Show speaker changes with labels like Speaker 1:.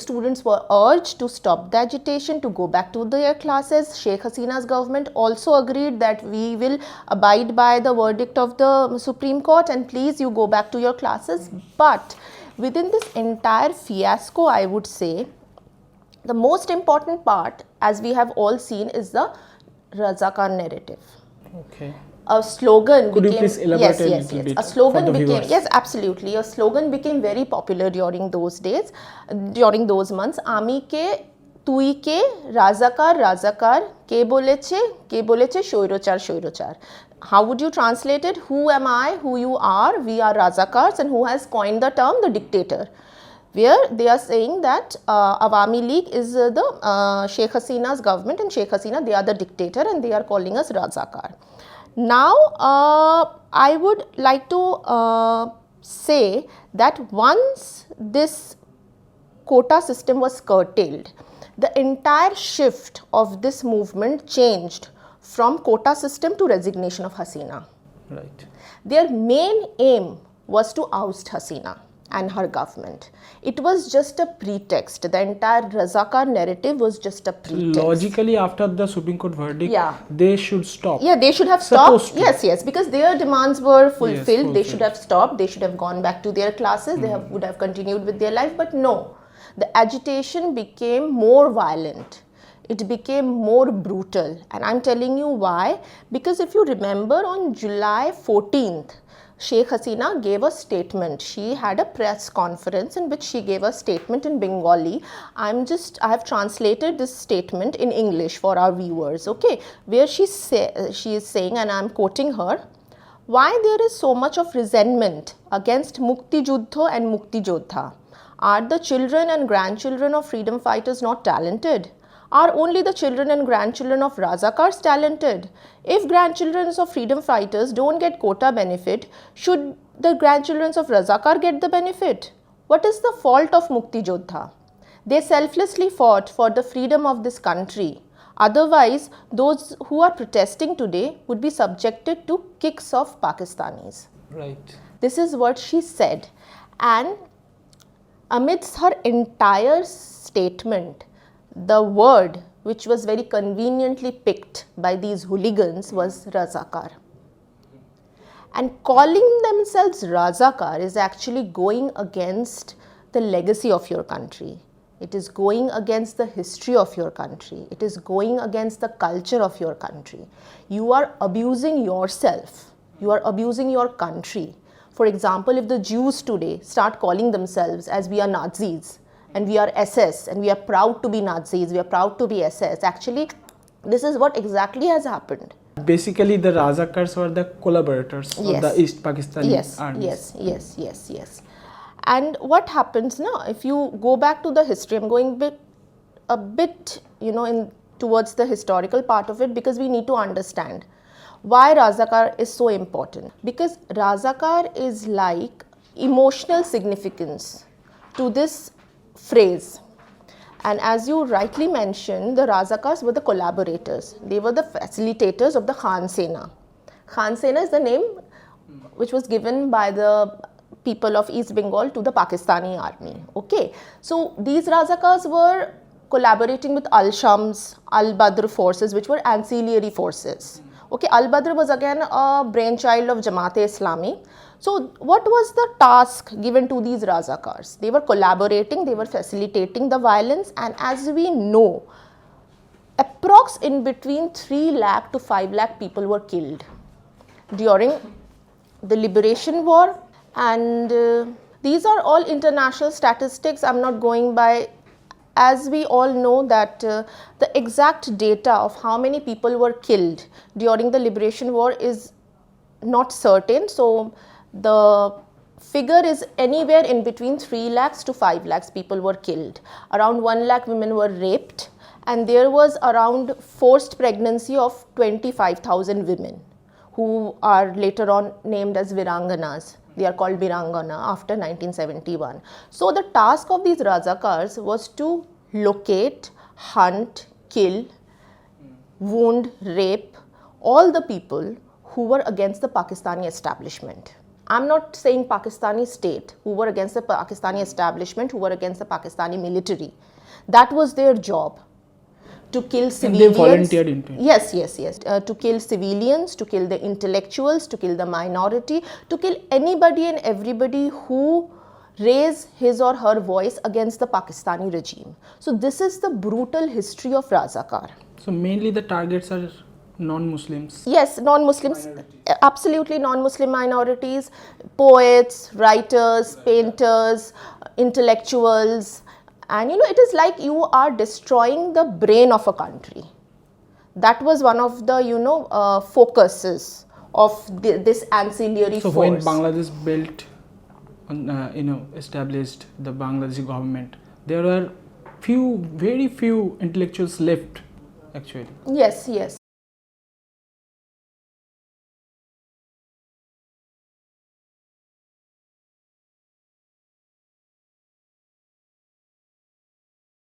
Speaker 1: students were urged to stop the agitation, to go back to their classes. Sheikh Hasina's government also agreed that we will abide by the verdict of the Supreme Court and please you go back to your classes. But within this entire fiasco, I would say, the most important part, as we have all seen, is the Razakar narrative.
Speaker 2: Okay.
Speaker 1: A slogan
Speaker 2: Could
Speaker 1: became,
Speaker 2: you please elaborate a little bit
Speaker 1: a slogan
Speaker 2: for the
Speaker 1: became,
Speaker 2: viewers?
Speaker 1: yes, absolutely, a slogan became very popular during those days, during those months. Ami ke, tui ke, Razakar, Razakar, ke boleche, shoirochar, shoirochar. How would you translate it? Who am I, who you are, we are Razakars, and who has coined the term the dictator? Where they are saying that Awami League is the Sheikh Hasina's government, and Sheikh Hasina, they are the dictator and they are calling us Razakar. Now, I would like to say that once this quota system was curtailed, the entire shift of this movement changed from quota system to resignation of Hasina.
Speaker 2: Right.
Speaker 1: Their main aim was to oust Hasina and her government. It was just a pretext. The entire Razakar narrative was just a pretext.
Speaker 2: Logically, after the Supreme Court verdict, they should stop.
Speaker 1: Yeah, they should have stopped. Yes, because their demands were fulfilled.
Speaker 2: Yes,
Speaker 1: they should have stopped. They should have gone back to their classes. They would have continued with their life. But no, the agitation became more violent. It became more brutal. And I'm telling you why. Because if you remember, on July 14th, Sheikh Hasina gave a statement. She had a press conference in which she gave a statement in Bengali. I have translated this statement in English for our viewers, okay, where she is saying, and I'm quoting her, why there is so much of resentment against Mukti Juddha and Mukti Jodha? Are the children and grandchildren of freedom fighters not talented? Are only the children and grandchildren of Razakars talented? If grandchildren of freedom fighters don't get quota benefit, should the grandchildren of Razakar get the benefit? What is the fault of Mukti Jodha? They selflessly fought for the freedom of this country. Otherwise, those who are protesting today would be subjected to kicks of Pakistanis.
Speaker 2: Right.
Speaker 1: This is what she said. And amidst her entire statement, the word which was very conveniently picked by these hooligans was Razakar. And calling themselves Razakar is actually going against the legacy of your country. It is going against the history of your country. It is going against the culture of your country. You are abusing yourself. You are abusing your country. For example, if the Jews today start calling themselves as we are Nazis, and we are SS, and we are proud to be Nazis, we are proud to be SS. Actually, this is what exactly has happened.
Speaker 2: Basically, the Razakars were the collaborators of the East Pakistani army.
Speaker 1: Yes. And what happens now, if you go back to the history, I'm going a bit, towards the historical part of it, because we need to understand why Razakar is so important. Because Razakar is like emotional significance to this phrase. And as you rightly mentioned, the Razakars were the collaborators. They were the facilitators of the Khan Sena. Khan Sena is the name which was given by the people of East Bengal to the Pakistani army. Okay, so these Razakars were collaborating with Al-Shams, Al-Badr forces, which were ancillary forces. Okay, Al-Badr was again a brainchild of Jamaat-e-Islami. So what was the task given to these Razakars? They were collaborating, they were facilitating the violence, and as we know, approx in between 3 lakh to 5 lakh people were killed during the liberation war. And these are all international statistics. I'm not going by, as we all know that the exact data of how many people were killed during the liberation war is not certain. So the figure is anywhere in between 3 lakhs to 5 lakhs people were killed. Around 1 lakh women were raped, and there was around forced pregnancy of 25,000 women who are later on named as Viranganas. They are called Virangana after 1971. So the task of these Razakars was to locate, hunt, kill, wound, rape all the people who were against the Pakistani establishment. I'm not saying Pakistani state, who were against the Pakistani establishment, who were against the Pakistani military. That was their job, to kill civilians.
Speaker 2: And they volunteered into it.
Speaker 1: Yes. To kill civilians, to kill the intellectuals, to kill the minority, to kill anybody and everybody who raise his or her voice against the Pakistani regime. So this is the brutal history of Razakar.
Speaker 2: So mainly the targets are non-Muslims.
Speaker 1: Yes, non-Muslims, absolutely non-Muslim minorities, poets, writers, painters, intellectuals. And it is like you are destroying the brain of a country. That was one of the, focuses of this ancillary
Speaker 2: So
Speaker 1: force.
Speaker 2: when Bangladesh built, established the Bangladeshi government, there were very few intellectuals left actually.
Speaker 1: Yes.